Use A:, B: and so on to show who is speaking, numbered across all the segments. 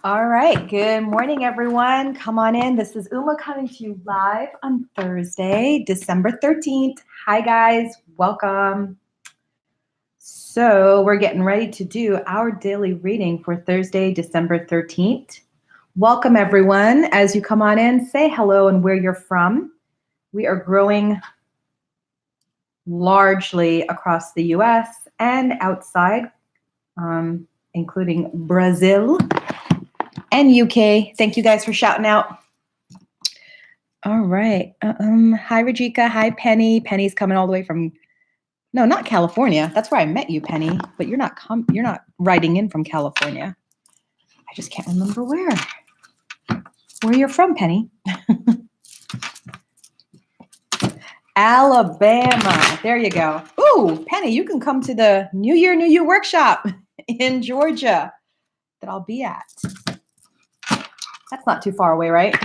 A: All right. Good morning, everyone. Come on in. This is Uma coming to you live on Thursday, December 13th. Hi, guys. Welcome. So we're getting ready to do our daily reading for Thursday, December 13th. Welcome, everyone. As you come on in, say hello and where you're from. We are growing largely across the U.S. and outside, including Brazil and UK. Thank you guys for shouting out. All right. Hi, Rajika. Hi, Penny. Penny's coming all the way from, no, not California. That's where I met you, Penny. But you're not writing in from California. I just can't remember where you're from, Penny. Alabama. There you go. Ooh, Penny, you can come to the New Year, New You workshop in Georgia that I'll be at. That's not too far away, right?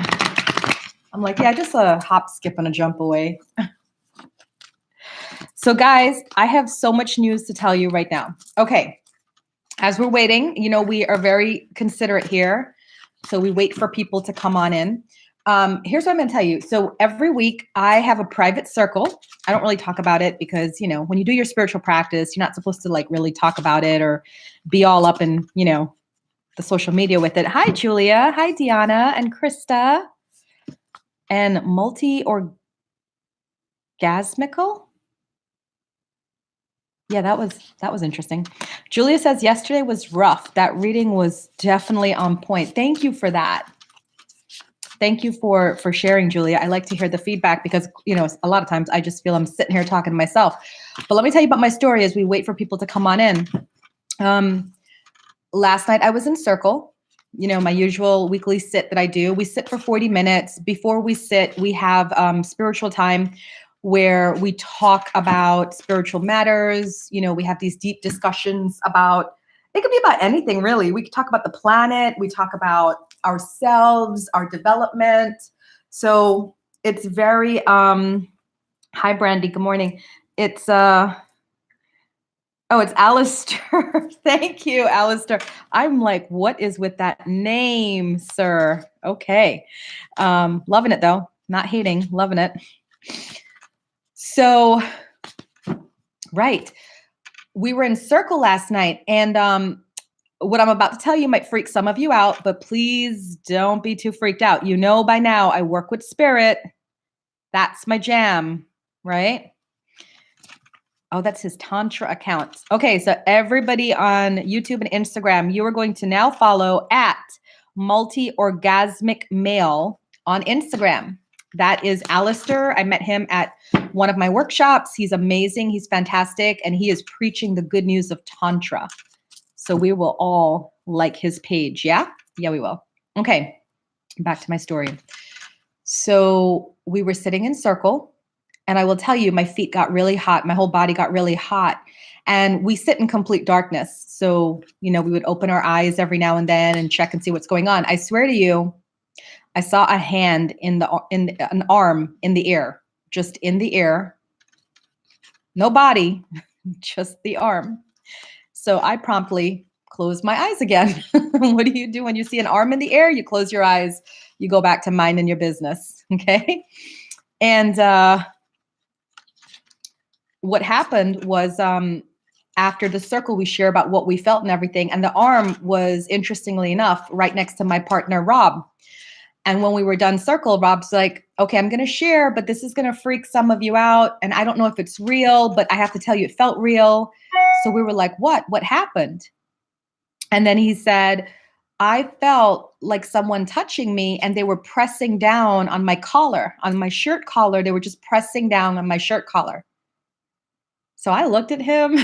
A: I'm like, yeah, just a hop, skip, and a jump away. So guys, I have so much news to tell you right now. Okay, as we're waiting, we are very considerate here. So we wait for people to come on in. Here's what I'm going to tell you. So every week I have a private circle. I don't really talk about it because, when you do your spiritual practice, you're not supposed to really talk about it or be all up in, the social media with it. Hi, Julia. Hi, Deanna and Krista. And multi-orgasmical. Yeah, that was interesting. Julia says yesterday was rough. That reading was definitely on point. Thank you for that. Thank you for sharing, Julia. I like to hear the feedback because, a lot of times I just feel I'm sitting here talking to myself. But let me tell you about my story as we wait for people to come on in. Last night I was in circle, my usual weekly sit that I do. We sit for 40 minutes. Before we sit, we have spiritual time where we talk about spiritual matters. We have these deep discussions about, it could be about anything really. We could talk about the planet. We talk about ourselves, our development. So it's very, hi Brandy, good morning. It's, it's Alistair. Thank you, Alistair. I'm like, what is with that name, sir? Okay. Loving it though. Not hating, loving it. So, right. We were in circle last night and what I'm about to tell you might freak some of you out, but please don't be too freaked out. By now I work with spirit. That's my jam, right? Oh, that's his Tantra account. Okay, so everybody on YouTube and Instagram, you are going to now follow at multi-orgasmic male on Instagram. That is Alistair. I met him at one of my workshops. He's amazing. He's fantastic. And he is preaching the good news of Tantra. So we will all like his page. Yeah? Yeah, we will. Okay, back to my story. So we were sitting in circle. And I will tell you, my feet got really hot. My whole body got really hot. And we sit in complete darkness. So, we would open our eyes every now and then and check and see what's going on. I swear to you, I saw a hand in an arm in the air, just in the air. No body, just the arm. So I promptly closed my eyes again. What do you do when you see an arm in the air? You close your eyes. You go back to minding your business. Okay. And, what happened was after the circle, we share about what we felt and everything. And the arm was, interestingly enough, right next to my partner, Rob. And when we were done circle, Rob's like, okay, I'm going to share, but this is going to freak some of you out. And I don't know if it's real, but I have to tell you, it felt real. So we were like, what happened? And then he said, I felt like someone touching me and they were pressing down on my collar, on my shirt collar. They were just pressing down on my shirt collar. So I looked at him,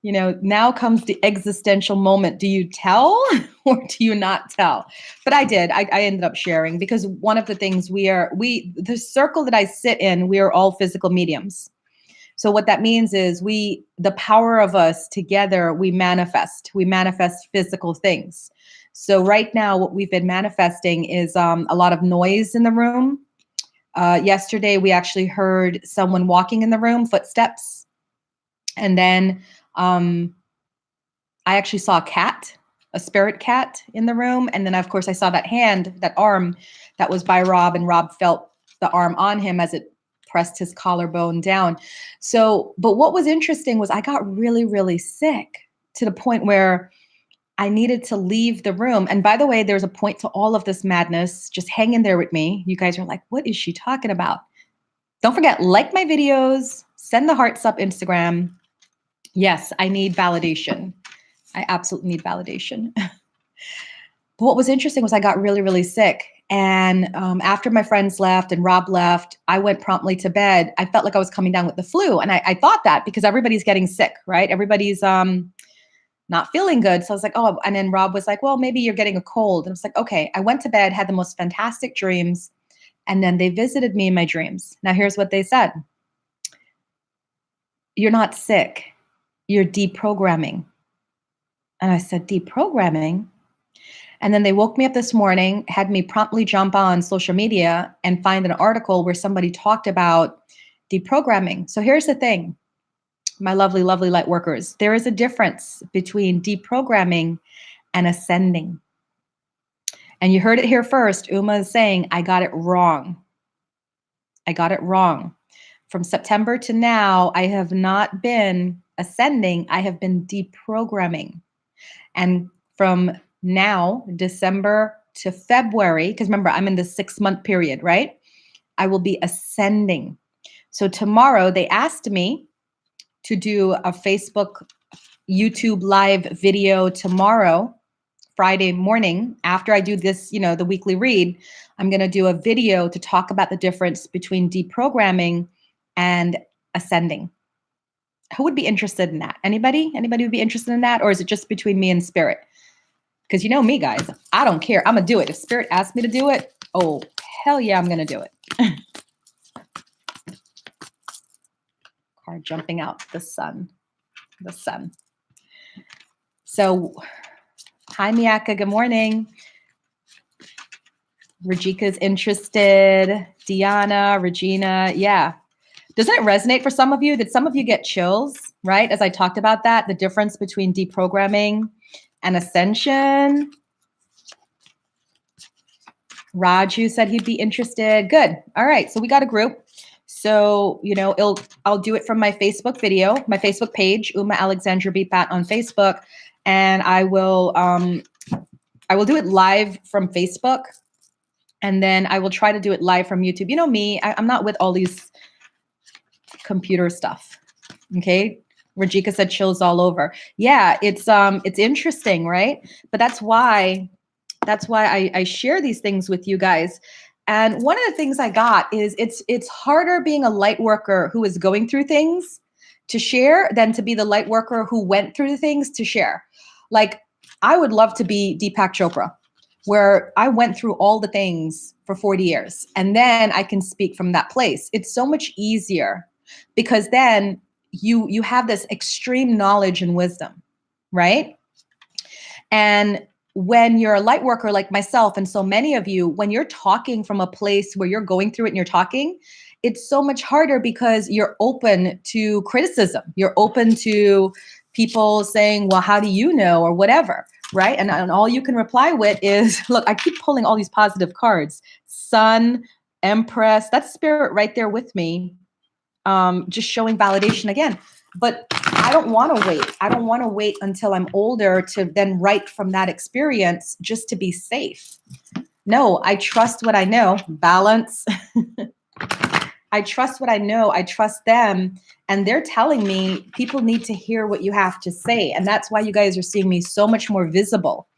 A: now comes the existential moment. Do you tell or do you not tell? But I did. I ended up sharing because one of the things the circle that I sit in, we are all physical mediums. So what that means is the power of us together, we manifest physical things. So right now what we've been manifesting is a lot of noise in the room. Yesterday, we actually heard someone walking in the room, footsteps. And then I actually saw a cat a spirit cat in the room. And then of course I saw that hand, that arm that was by Rob, and Rob felt the arm on him as it pressed his collarbone down. So, but what was interesting was I got really, really sick to the point where I needed to leave the room. And by the way, there's a point to all of this madness. Just hang in there with me. You guys are like, what is she talking about? Don't forget, like my videos, send the hearts up Instagram. Yes, I need validation. I absolutely need validation. But what was interesting was I got really, really sick. And after my friends left and Rob left, I went promptly to bed. I felt like I was coming down with the flu. And I thought that because everybody's getting sick, right? Everybody's not feeling good. So I was like, oh, and then Rob was like, well, maybe you're getting a cold. And I was like, okay. I went to bed, had the most fantastic dreams. And then they visited me in my dreams. Now, here's what they said. You're not sick. You're deprogramming. And I said, deprogramming? And then they woke me up this morning, had me promptly jump on social media and find an article where somebody talked about deprogramming. So here's the thing, my lovely, lovely light workers. There is a difference between deprogramming and ascending. And you heard it here first. Uma is saying, I got it wrong. I got it wrong. From September to now, I have not been ascending. I have been deprogramming. And from now, December to February, because remember, I'm in the 6-month period, right? I will be ascending. So tomorrow, they asked me to do a Facebook, YouTube live video tomorrow, Friday morning, after I do this, the weekly read. I'm going to do a video to talk about the difference between deprogramming and ascending. Who would be interested in that? Anybody? Anybody would be interested in that? Or is it just between me and Spirit? Because you know me, guys, I don't care. I'm going to do it. If Spirit asks me to do it, oh, hell yeah, I'm going to do it. Car jumping out, the sun. So, hi, Miyaka, good morning. Rajika's interested. Diana, Regina, yeah. Doesn't it resonate for some of you? Did some of you get chills, right? As I talked about that, the difference between deprogramming and ascension. Raju said he'd be interested. Good. All right. So we got a group. So, I'll do it from my Facebook video, my Facebook page, Uma Alexandra B. Pat on Facebook. And I will do it live from Facebook. And then I will try to do it live from YouTube. You know me, I'm not with all these computer stuff. Okay. Rajika said chills all over. Yeah, it's interesting, right? But that's why I share these things with you guys. And one of the things I got is it's harder being a light worker who is going through things to share than to be the light worker who went through the things to share. Like, I would love to be Deepak Chopra, where I went through all the things for 40 years and then I can speak from that place. It's so much easier because then you have this extreme knowledge and wisdom, right? And when you're a light worker like myself and so many of you, when you're talking from a place where you're going through it and you're talking, it's so much harder because you're open to criticism. You're open to people saying, well, how do you know, or whatever, right? And all you can reply with is, look, I keep pulling all these positive cards. Sun, Empress, that's Spirit right there with me, just showing validation again. But I don't want to wait. I don't want to wait until I'm older to then write from that experience just to be safe. No, I trust what I know. Balance. I trust what I know. I trust them. And they're telling me people need to hear what you have to say. And that's why you guys are seeing me so much more visible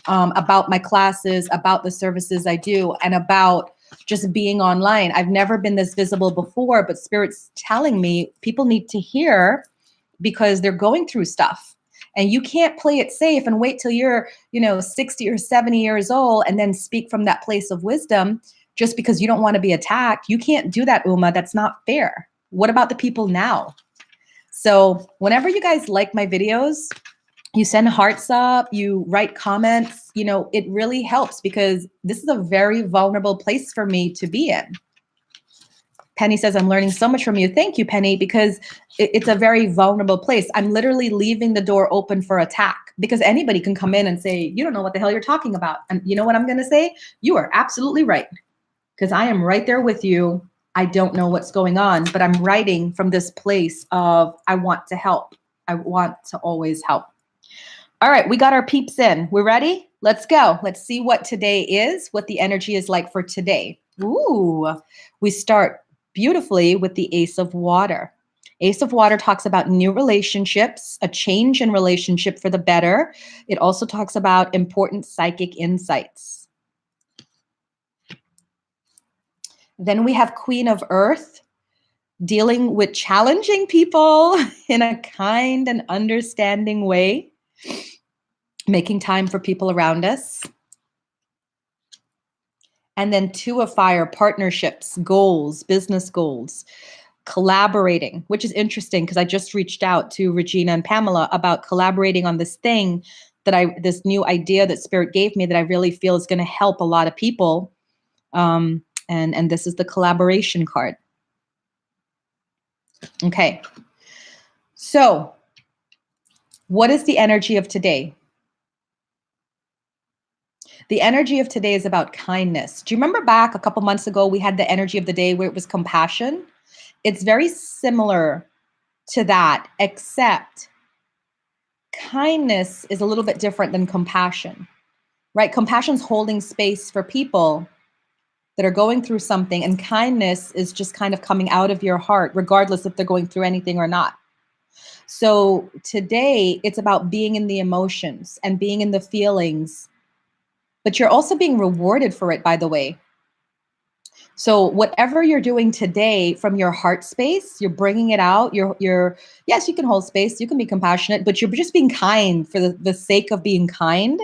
A: about my classes, about the services I do, and about just being online. I've never been this visible before, but Spirit's telling me people need to hear because they're going through stuff. And you can't play it safe and wait till you're, 60 or 70 years old and then speak from that place of wisdom just because you don't want to be attacked. You can't do that, Uma. That's not fair. What about the people now? So whenever you guys like my videos, you send hearts up, you write comments, it really helps because this is a very vulnerable place for me to be in. Penny says, I'm learning so much from you. Thank you, Penny, because it's a very vulnerable place. I'm literally leaving the door open for attack because anybody can come in and say, you don't know what the hell you're talking about. And you know what I'm going to say? You are absolutely right, because I am right there with you. I don't know what's going on, but I'm writing from this place of I want to help. I want to always help. All right, we got our peeps in. We're ready? Let's go. Let's see what today is, what the energy is like for today. Ooh, we start beautifully with the Ace of Water. Ace of Water talks about new relationships, a change in relationship for the better. It also talks about important psychic insights. Then we have Queen of Earth, dealing with challenging people in a kind and understanding way, making time for people around us. And then Two of Fire, partnerships, goals, business goals, collaborating, which is interesting because I just reached out to Regina and Pamela about collaborating on this thing this new idea that Spirit gave me that I really feel is going to help a lot of people. And this is the collaboration card. Okay. So what is the energy of today? The energy of today is about kindness. Do you remember back a couple months ago, we had the energy of the day where it was compassion? It's very similar to that, except kindness is a little bit different than compassion, right? Compassion's holding space for people that are going through something, and kindness is just kind of coming out of your heart, regardless if they're going through anything or not. So today, it's about being in the emotions and being in the feelings, but you're also being rewarded for it, by the way. So whatever you're doing today from your heart space, you're bringing it out. Yes, you can hold space, you can be compassionate, but you're just being kind for the sake of being kind.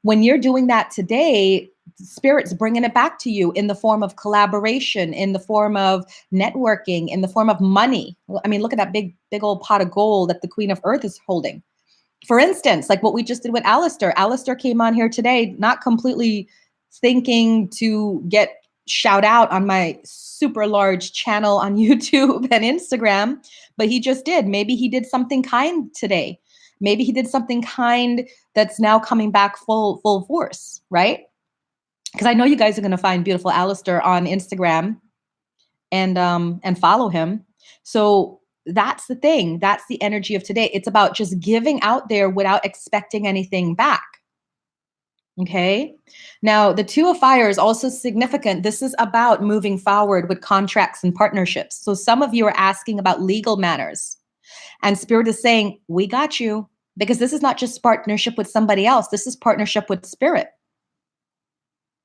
A: When you're doing that today, Spirit's bringing it back to you in the form of collaboration, in the form of networking, in the form of money. I mean, look at that big old pot of gold that the Queen of Earth is holding. For instance, like what we just did with Alistair. Alistair came on here today, not completely thinking to get shout out on my super large channel on YouTube and Instagram, but he just did. Maybe he did something kind today. Maybe he did something kind that's now coming back full force, right? Because I know you guys are going to find beautiful Alistair on Instagram and follow him. So that's the thing. That's the energy of today. It's about just giving out there without expecting anything back. Okay. Now, the Two of Fire is also significant. This is about moving forward with contracts and partnerships. So some of you are asking about legal matters, and Spirit is saying, we got you, because this is not just partnership with somebody else. This is partnership with Spirit.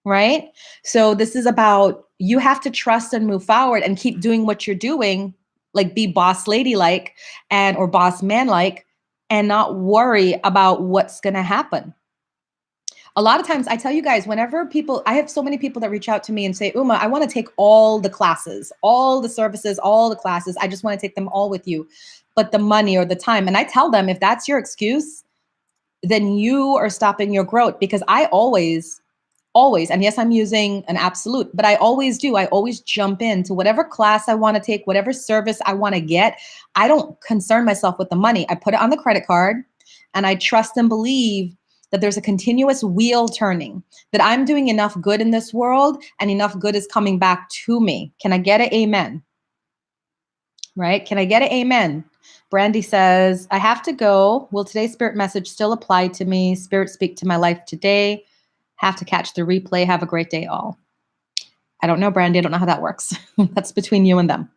A: Right? So this is about, you have to trust and move forward and keep doing what you're doing, like be boss lady like or boss man like, and not worry about what's going to happen. A lot of times I tell you guys, I have so many people that reach out to me and say, Uma, I want to take all the classes, all the services, all the classes. I just want to take them all with you, but the money or the time. And I tell them, if that's your excuse, then you are stopping your growth, because I always, and yes, I'm using an absolute, but I always jump into whatever class I want to take, whatever service I want to get. I don't concern myself with the money. I put it on the credit card, and I trust and believe that there's a continuous wheel turning, that I'm doing enough good in this world and enough good is coming back to me. Can I get an amen? Right? Can I get an amen? Brandy says, I have to go. Will today's Spirit message still apply to me? Spirit, speak to my life today. Have to catch the replay. Have a great day, all. I don't know, Brandy. I don't know how that works. That's between you and them.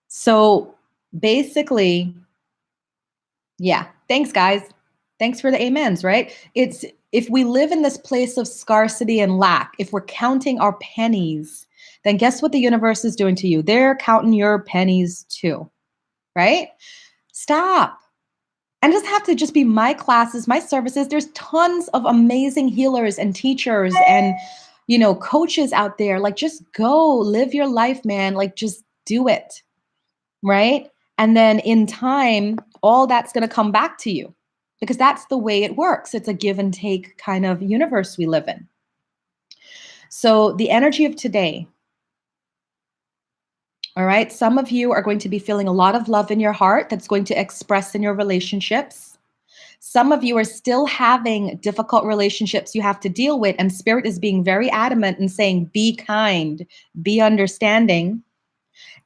A: So basically, yeah. Thanks, guys. Thanks for the amens, right? It's, if we live in this place of scarcity and lack, if we're counting our pennies, then guess what the universe is doing to you? They're counting your pennies too, right? Stop. And it doesn't have to just be my classes, my services. There's tons of amazing healers and teachers and, coaches out there. Like, just go live your life, man. Like, just do it. Right? And then in time, all that's going to come back to you, because that's the way it works. It's a give and take kind of universe we live in. So the energy of today, All right. Some of you are going to be feeling a lot of love in your heart that's going to express in your relationships. Some of you are still having difficult relationships you have to deal with, and Spirit is being very adamant and saying, be kind, be understanding.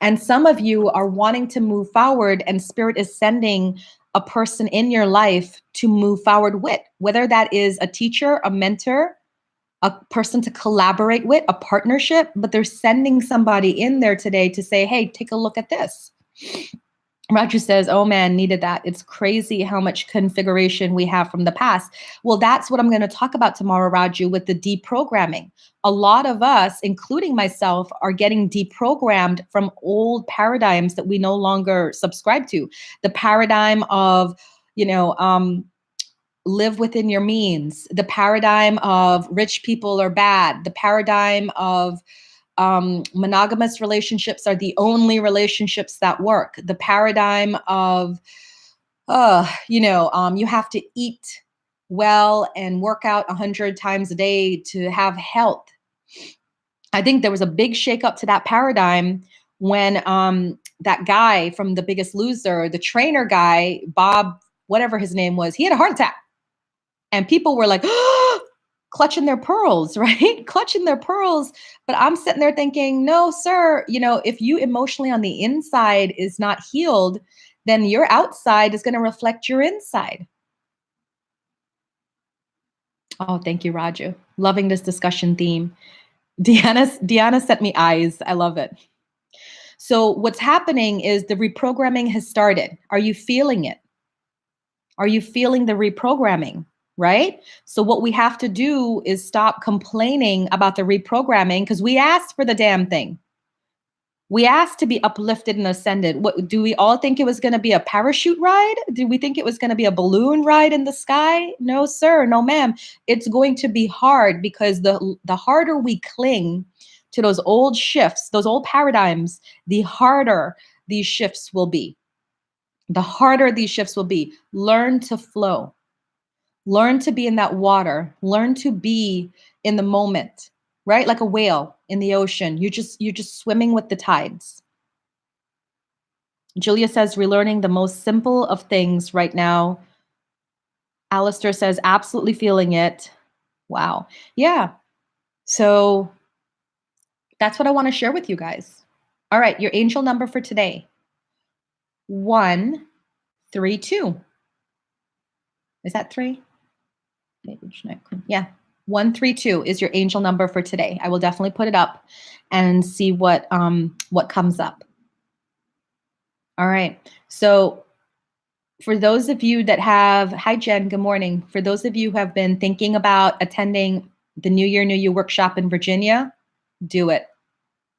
A: And some of you are wanting to move forward, and Spirit is sending a person in your life to move forward with, whether that is a teacher, a mentor, a person to collaborate with, a partnership, but they're sending somebody in there today to say, hey, take a look at this. Roger says, oh man, needed that. It's crazy how much configuration we have from the past. Well, that's what I'm going to talk about tomorrow, Raju, with the deprogramming. A lot of us, including myself, are getting deprogrammed from old paradigms that we no longer subscribe to. The paradigm of, live within your means, the paradigm of rich people are bad, the paradigm of monogamous relationships are the only relationships that work, the paradigm of you have to eat well and work out 100 times a day to have health. I think there was a big shakeup to that paradigm when that guy from The Biggest Loser, the trainer guy, Bob, whatever his name was, he had a heart attack. And people were like, clutching their pearls, right? Clutching their pearls. But I'm sitting there thinking, no, sir, if you emotionally on the inside is not healed, then your outside is going to reflect your inside. Oh, thank you, Raju. Loving this discussion theme. Deanna sent me eyes. I love it. So what's happening is the reprogramming has started. Are you feeling it? Are you feeling the reprogramming? Right? So what we have to do is stop complaining about the reprogramming, because we asked for the damn thing. We asked to be uplifted and ascended. What do we all think it was going to be, a parachute ride? Did we think it was going to be a balloon ride in the sky? No, sir. No, ma'am. It's going to be hard, because the harder we cling to those old shifts, those old paradigms, the harder these shifts will be. The harder these shifts will be. Learn to flow. Learn to be in that water. Learn to be in the moment, right? Like a whale in the ocean. You're just swimming with the tides. Julia says, relearning the most simple of things right now. Alistair says, absolutely feeling it. Wow. Yeah. So that's what I want to share with you guys. All right. Your angel number for today, 132. Is that 3? Yeah. 132 is your angel number for today. I will definitely put it up and see what comes up. All right. So for those of you that have, hi Jen, good morning. For those of you who have been thinking about attending the New Year, New You workshop in Virginia, do it.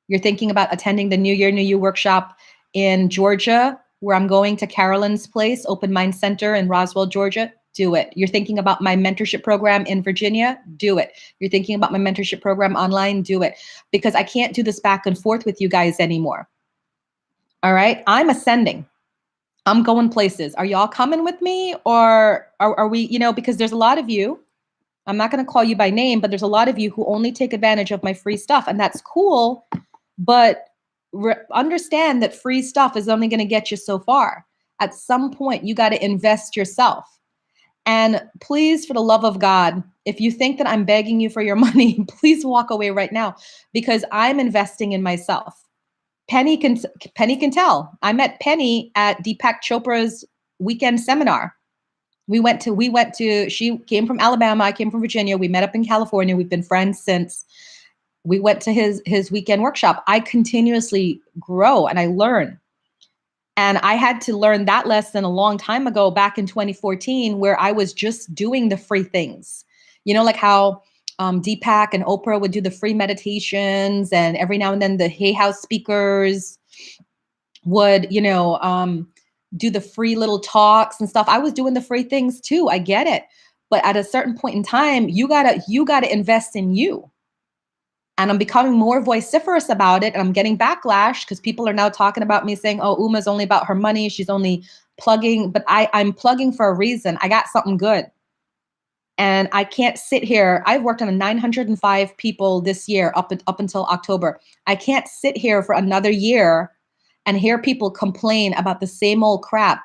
A: You're thinking about attending the New Year, New You workshop in Georgia, where I'm going to Carolyn's Place, Open Mind Center in Roswell, Georgia, do it. You're thinking about my mentorship program in Virginia, do it. You're thinking about my mentorship program online, do it. Because I can't do this back and forth with you guys anymore. All right, I'm ascending. I'm going places. Are y'all coming with me, or are we, because there's a lot of you, I'm not going to call you by name, but there's a lot of you who only take advantage of my free stuff, and that's cool. But understand that free stuff is only going to get you so far. At some point, you got to invest yourself. And please, for the love of God, if you think that I'm begging you for your money, please walk away right now, because I'm investing in myself. Penny can tell. I met Penny at Deepak Chopra's weekend seminar. We went to, she came from Alabama, I came from Virginia. We met up in California. We've been friends since. We went to his weekend workshop. I continuously grow and I learn. And I had to learn that lesson a long time ago, back in 2014, where I was just doing the free things. Like how Deepak and Oprah would do the free meditations, and every now and then the Hay House speakers would, do the free little talks and stuff. I was doing the free things too. I get it. But at a certain point in time, you gotta invest in you. And I'm becoming more vociferous about it. And I'm getting backlash, because people are now talking about me saying, oh, Uma's only about her money. She's only plugging. But I'm plugging for a reason. I got something good. And I can't sit here. I've worked on 905 people this year up until October. I can't sit here for another year and hear people complain about the same old crap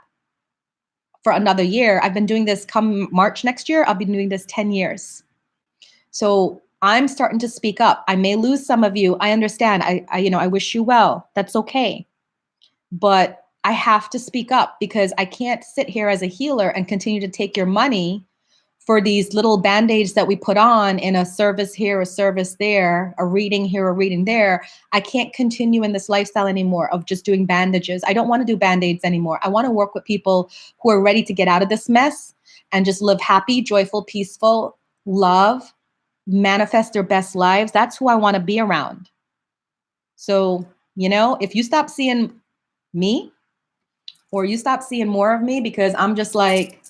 A: for another year. I've been doing this, come March next year, I'll be doing this 10 years. So I'm starting to speak up. I may lose some of you. I understand. I wish you well. That's okay. But I have to speak up because I can't sit here as a healer and continue to take your money for these little band-aids that we put on in a service here, a service there, a reading here, a reading there. I can't continue in this lifestyle anymore of just doing bandages. I don't want to do band-aids anymore. I want to work with people who are ready to get out of this mess and just live happy, joyful, peaceful, love, manifest their best lives. That's who I want to be around. So, if you stop seeing me or you stop seeing more of me because I'm just like,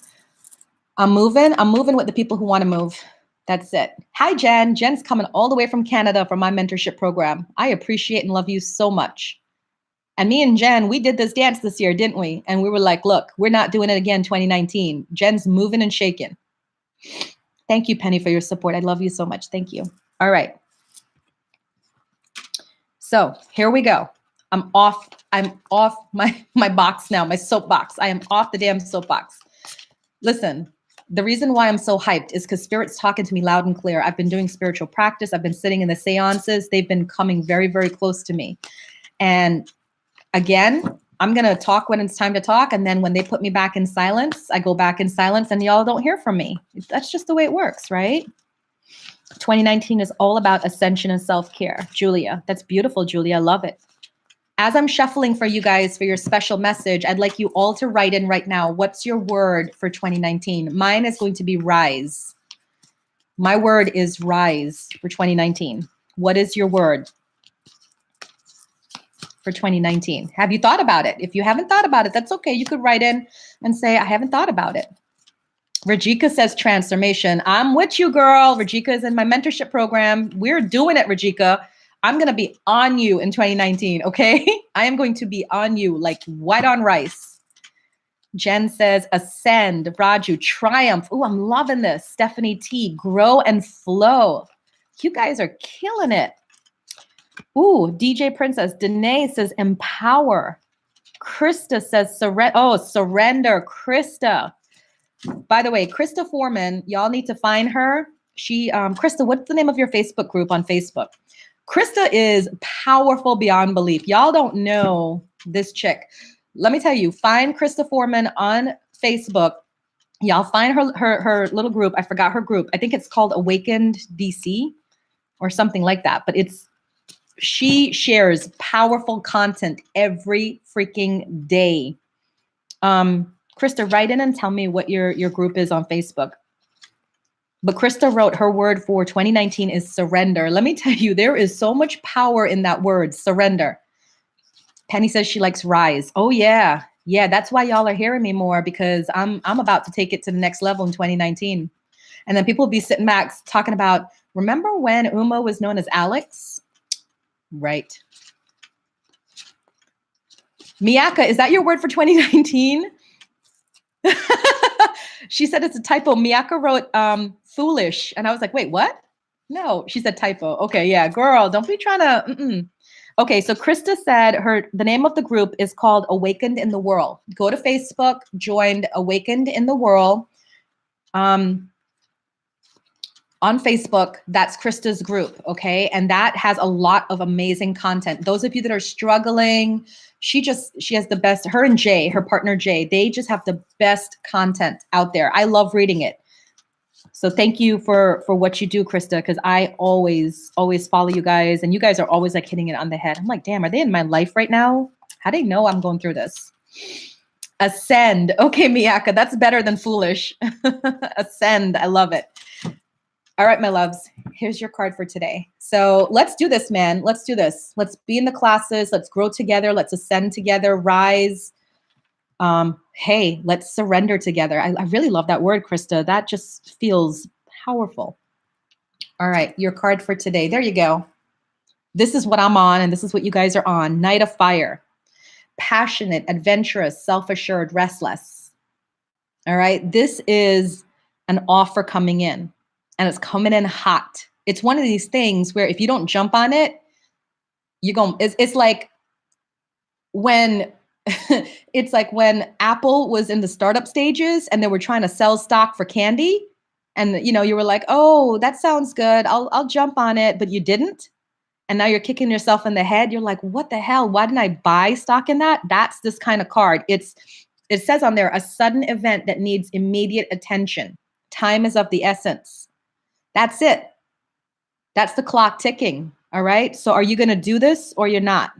A: I'm moving with the people who want to move. That's it. Hi, Jen. Jen's coming all the way from Canada for my mentorship program. I appreciate and love you so much. And me and Jen, we did this dance this year, didn't we? And we were like, look, we're not doing it again 2019. Jen's moving and shaking. Thank you, Penny, for your support. I love you so much. Thank you. All right. So here we go. I'm off my box now, my soapbox. I am off the damn soapbox. Listen, the reason why I'm so hyped is because Spirit's talking to me loud and clear. I've been doing spiritual practice. I've been sitting in the seances. They've been coming very, very close to me. And again, I'm going to talk when it's time to talk. And then when they put me back in silence, I go back in silence and y'all don't hear from me. That's just the way it works, right? 2019 is all about ascension and self-care. Julia, that's beautiful, Julia. I love it. As I'm shuffling for you guys for your special message, I'd like you all to write in right now. What's your word for 2019? Mine is going to be rise. My word is rise for 2019. What is your word for 2019? Have you thought about it? If you haven't thought about it, that's okay. You could write in and say, I haven't thought about it. Rajika says transformation. I'm with you, girl. Rajika is in my mentorship program. We're doing it, Rajika. I'm going to be on you in 2019, okay? I am going to be on you like white on rice. Jen says ascend. Raju, triumph. Ooh, I'm loving this. Stephanie T, grow and flow. You guys are killing it. Ooh, DJ Princess. Danae says empower. Krista says surrender. Krista. By the way, Krista Foreman, y'all need to find her. Krista, what's the name of your Facebook group on Facebook? Krista is powerful beyond belief. Y'all don't know this chick. Let me tell you, find Krista Foreman on Facebook. Y'all find her little group. I forgot her group. I think it's called Awakened DC or something like that. But she shares powerful content every freaking day. Krista, write in and tell me what your group is on Facebook. But Krista wrote her word for 2019 is surrender. Let me tell you, there is so much power in that word, surrender. Penny says she likes rise. Oh yeah. Yeah, that's why y'all are hearing me more because I'm about to take it to the next level in 2019. And then people will be sitting back talking about, remember when Uma was known as Alex? Right. Miyaka, is that your word for 2019? She said it's a typo. Miyaka wrote foolish. And I was like, wait, what? No, she said typo. Okay, yeah, girl, don't be trying to. Okay, so Krista said the name of the group is called Awakened in the World. Go to Facebook, join Awakened in the World. On Facebook, that's Krista's group, okay? And that has a lot of amazing content. Those of you that are struggling, she has the best, her and Jay, her partner Jay, they just have the best content out there. I love reading it. So thank you for what you do, Krista, because I always follow you guys, and you guys are always like hitting it on the head. I'm like, damn, are they in my life right now? How do they know I'm going through this? Ascend. Okay, Miyaka, that's better than foolish. Ascend. I love it. All right, my loves, here's your card for today. So let's do this, man. Let's do this. Let's be in the classes. Let's grow together. Let's ascend together, rise. Hey, let's surrender together. I really love that word, Krista. That just feels powerful. All right, your card for today. There you go. This is what I'm on, and this is what you guys are on. Knight of Fire. Passionate, adventurous, self-assured, restless. All right, this is an offer coming in. And it's coming in hot. It's one of these things where if you don't jump on it, it's like when it's like when Apple was in the startup stages and they were trying to sell stock for candy, and you were like, "Oh, that sounds good. I'll jump on it," but you didn't. And now you're kicking yourself in the head. You're like, "What the hell? Why didn't I buy stock in that?" That's this kind of card. It says on there, a sudden event that needs immediate attention. Time is of the essence. That's it. That's the clock ticking. All right. So are you going to do this or you're not?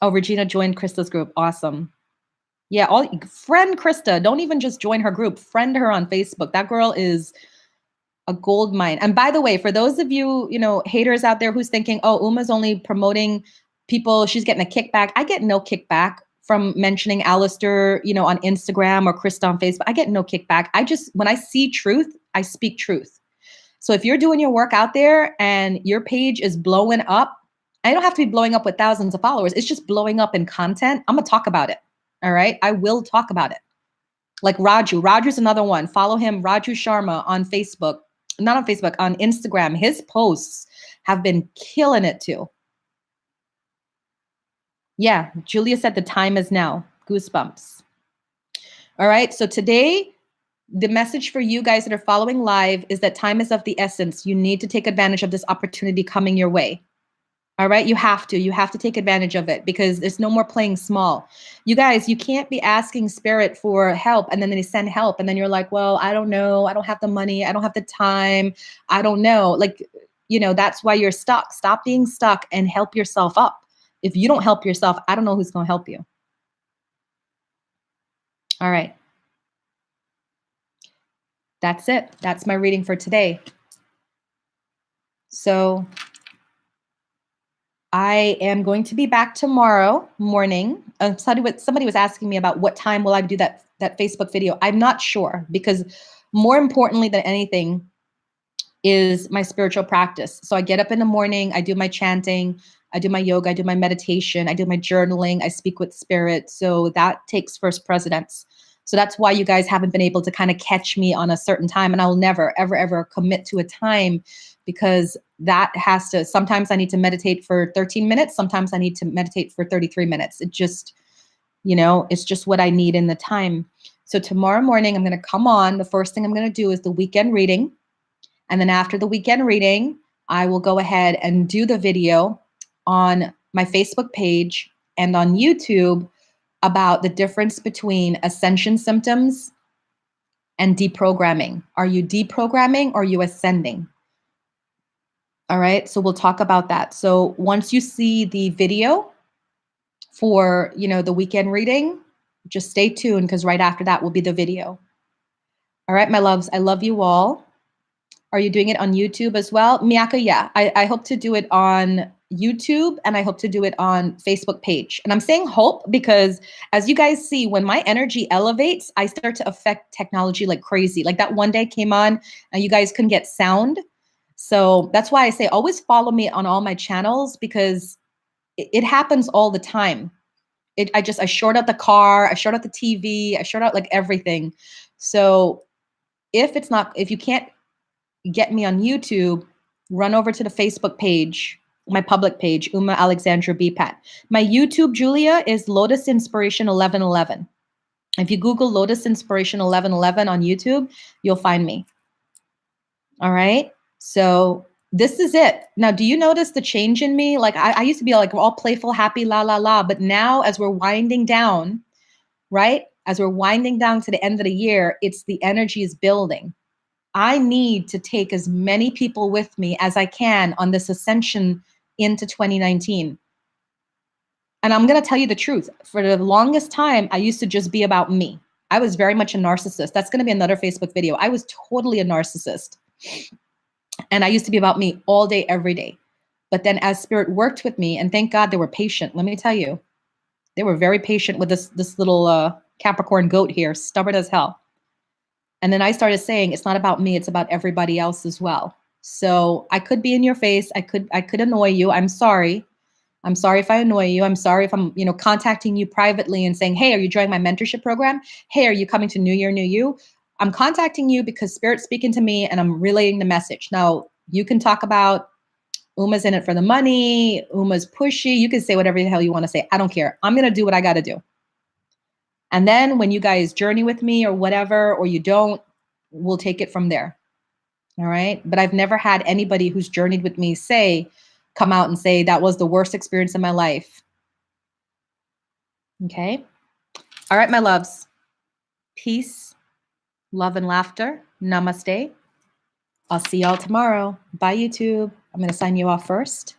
A: Oh, Regina joined Krista's group. Awesome. Yeah, friend Krista. Don't even just join her group. Friend her on Facebook. That girl is a gold mine. And by the way, for those of you, haters out there who's thinking, "Oh, Uma's only promoting people, she's getting a kickback." I get no kickback from mentioning Alistair, on Instagram or Krista on Facebook. I get no kickback. When I see truth, I speak truth. So if you're doing your work out there and your page is blowing up, I don't have to be blowing up with thousands of followers. It's just blowing up in content. I'm going to talk about it. All right. I will talk about it. Like Raju. Raju's another one. Follow him, Raju Sharma, on Facebook. Not on Facebook, on Instagram. His posts have been killing it too. Yeah. Julia said the time is now. Goosebumps. All right. So today, the message for you guys that are following live is that time is of the essence. You need to take advantage of this opportunity coming your way. All right. You have to take advantage of it because there's no more playing small. You guys, you can't be asking spirit for help and then they send help. And then you're like, "Well, I don't know. I don't have the money. I don't have the time. I don't know." That's why you're stuck. Stop being stuck and help yourself up. If you don't help yourself, I don't know who's going to help you. All right. That's it. That's my reading for today. So I am going to be back tomorrow morning. Somebody was asking me about what time will I do that Facebook video. I'm not sure because more importantly than anything is my spiritual practice. So I get up in the morning, I do my chanting, I do my yoga, I do my meditation, I do my journaling, I speak with spirit. So that takes first precedence. So that's why you guys haven't been able to kind of catch me on a certain time. And I'll never, ever, ever commit to a time because sometimes I need to meditate for 13 minutes. Sometimes I need to meditate for 33 minutes. It just, it's just what I need in the time. So tomorrow morning, I'm going to come on. The first thing I'm going to do is the weekend reading. And then after the weekend reading, I will go ahead and do the video on my Facebook page and on YouTube about the difference between ascension symptoms and deprogramming. Are you deprogramming or are you ascending? All right, so we'll talk about that. So once you see the video for, the weekend reading, just stay tuned because right after that will be the video. All right, my loves, I love you all. Are you doing it on YouTube as well? Miyaka, yeah. I hope to do it on YouTube and I hope to do it on Facebook page. And I'm saying hope because as you guys see, when my energy elevates, I start to affect technology like crazy. Like that one day came on and you guys couldn't get sound. So that's why I say always follow me on all my channels because it happens all the time. I short out the car, I short out the TV, I short out like everything. So if you can't get me on YouTube, run over to the Facebook page, my public page, Uma Alexandra BPAT. My YouTube, Julia, is Lotus Inspiration 1111. If you Google Lotus Inspiration 1111 on YouTube, you'll find me. All right. So this is it. Now, do you notice the change in me? Like I used to be like all playful, happy, la, la, la. But now as we're winding down, right? As we're winding down to the end of the year, the energy is building. I need to take as many people with me as I can on this ascension into 2019. And I'm going to tell you the truth. For the longest time, I used to just be about me. I was very much a narcissist. That's going to be another Facebook video. I was totally a narcissist. And I used to be about me all day, every day. But then as spirit worked with me, and thank God they were patient. Let me tell you, they were very patient with this little Capricorn goat here, stubborn as hell. And then I started saying, it's not about me, it's about everybody else as well. So I could be in your face. I could annoy you. I'm sorry. I'm sorry if I annoy you. I'm sorry if I'm, contacting you privately and saying, "Hey, are you joining my mentorship program? Hey, are you coming to New Year, New You?" I'm contacting you because Spirit's speaking to me and I'm relaying the message. Now, you can talk about Uma's in it for the money. Uma's pushy. You can say whatever the hell you want to say. I don't care. I'm going to do what I got to do. And then when you guys journey with me or whatever, or you don't, we'll take it from there. All right. But I've never had anybody who's journeyed with me come out and say that was the worst experience of my life. Okay. All right, my loves. Peace, love, and laughter. Namaste. I'll see y'all tomorrow. Bye, YouTube. I'm going to sign you off first.